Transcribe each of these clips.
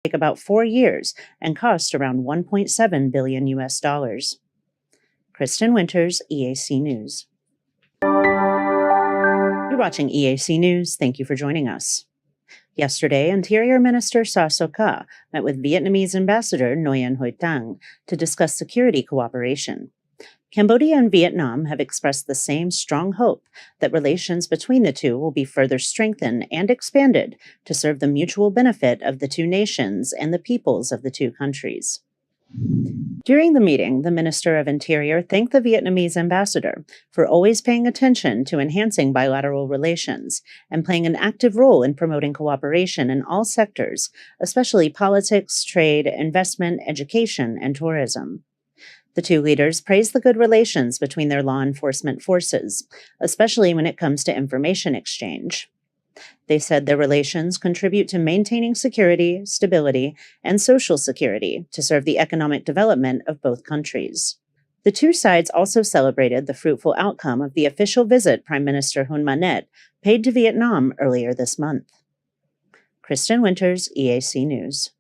take about 4 years and cost around $1.7 billion US. Kristen Winters, EAC News. You're watching EAC News. Thank you for joining us. Yesterday, Interior Minister Sa So Kha met with Vietnamese Ambassador Nguyen Hoi Tang to discuss security cooperation. Cambodia and Vietnam have expressed the same strong hope that relations between the two will be further strengthened and expanded to serve the mutual benefit of the two nations and the peoples of the two countries. During the meeting, the Minister of Interior thanked the Vietnamese ambassador for always paying attention to enhancing bilateral relations and playing an active role in promoting cooperation in all sectors, especially politics, trade, investment, education, and tourism. The two leaders praised the good relations between their law enforcement forces, especially when it comes to information exchange. They said their relations contribute to maintaining security, stability, and social security to serve the economic development of both countries. The two sides also celebrated the fruitful outcome of the official visit Prime Minister Hun Manet paid to Vietnam earlier this month. Kristen Winters, EAC News.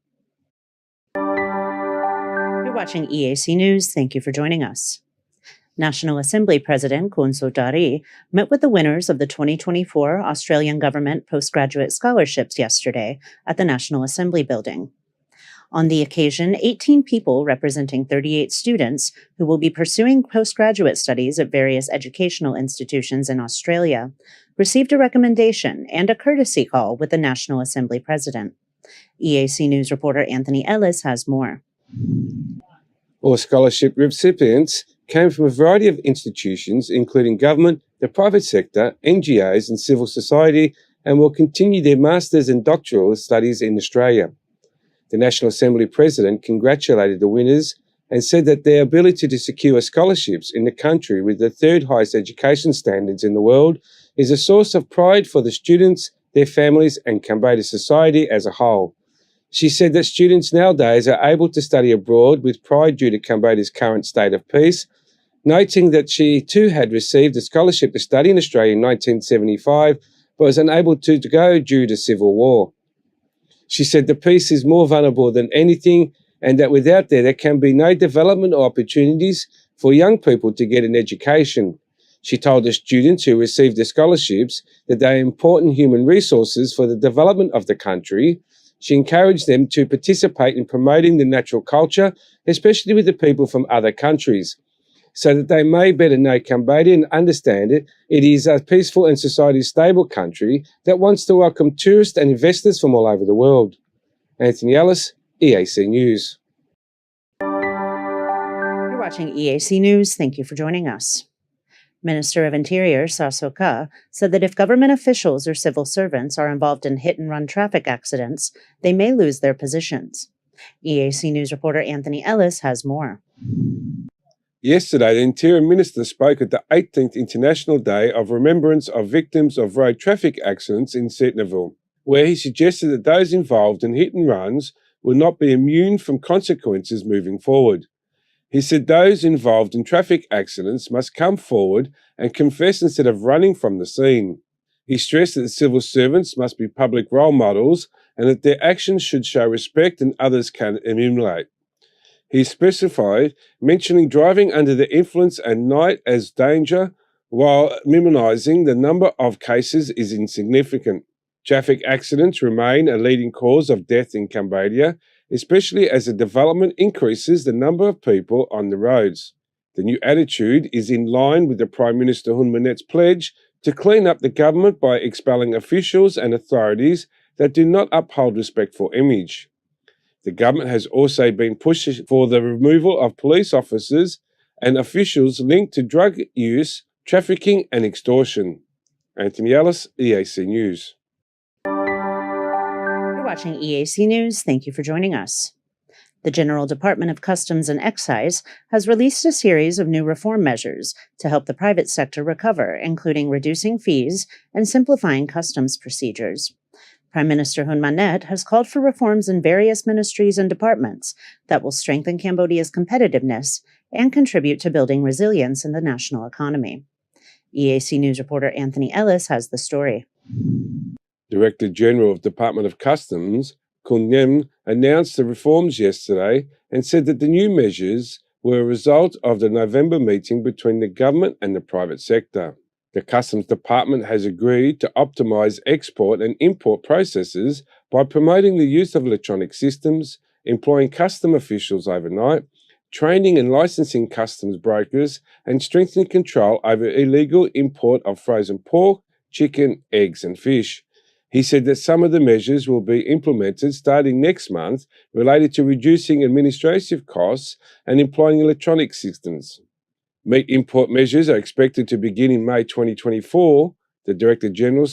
You're watching EAC News. Thank you for joining us. National Assembly President Kun Sotari met with the winners of the 2024 Australian Government Postgraduate Scholarships yesterday at the National Assembly Building. On the occasion, 18 people representing 38 students who will be pursuing postgraduate studies at various educational institutions in Australia received a recommendation and a courtesy call with the National Assembly President. EAC News reporter Anthony Ellis has more. All scholarship recipients came from a variety of institutions, including government, the private sector, NGOs and civil society, and will continue their master's and doctoral studies in Australia. The National Assembly President congratulated the winners and said that their ability to secure scholarships in the country with the third highest education standards in the world is a source of pride for the students, their families and Cambodia society as a whole. She said that students nowadays are able to study abroad with pride due to Cambodia's current state of peace, noting that she too had received a scholarship to study in Australia in 1975, but was unable to go due to civil war. She said the peace is more vulnerable than anything and that without there can be no development or opportunities for young people to get an education. She told the students who received the scholarships that they are important human resources for the development of the country. She encouraged them to participate in promoting the natural culture, especially with the people from other countries, so that they may better know Cambodia and understand it. It is a peaceful and society stable country that wants to welcome tourists and investors from all over the world. Anthony Ellis, EAC News. You're watching EAC News. Thank you for joining us. Minister of Interior Sa So Kha said that if government officials or civil servants are involved in hit-and-run traffic accidents, they may lose their positions. EAC News reporter Anthony Ellis has more. Yesterday, the Interior Minister spoke at the 18th International Day of Remembrance of Victims of Road Traffic Accidents in Sitnaville, where he suggested that those involved in hit-and-runs will not be immune from consequences moving forward. He said those involved in traffic accidents must come forward and confess instead of running from the scene. He stressed that the civil servants must be public role models and that their actions should show respect and others can emulate. He specified, mentioning driving under the influence at night as danger, while minimising the number of cases is insignificant. Traffic accidents remain a leading cause of death in Cambodia, especially as the development increases the number of people on the roads. The new attitude is in line with the Prime Minister Hun Manet's pledge to clean up the government by expelling officials and authorities that do not uphold respectful image. The government has also been pushing for the removal of police officers and officials linked to drug use, trafficking and extortion. Anthony Ellis, EAC News. You're watching EAC News. Thank you for joining us. The General Department of Customs and Excise has released a series of new reform measures to help the private sector recover, including reducing fees and simplifying customs procedures. Prime Minister Hun Manet has called for reforms in various ministries and departments that will strengthen Cambodia's competitiveness and contribute to building resilience in the national economy. EAC News reporter Anthony Ellis has the story. Director General of Department of Customs, Kun Nym, announced the reforms yesterday and said that the new measures were a result of the November meeting between the government and the private sector. The Customs Department has agreed to optimise export and import processes by promoting the use of electronic systems, employing custom officials overnight, training and licensing customs brokers, and strengthening control over illegal import of frozen pork, chicken, eggs, and fish. He said that some of the measures will be implemented starting next month related to reducing administrative costs and employing electronic systems. Meat import measures are expected to begin in May 2024, the Director General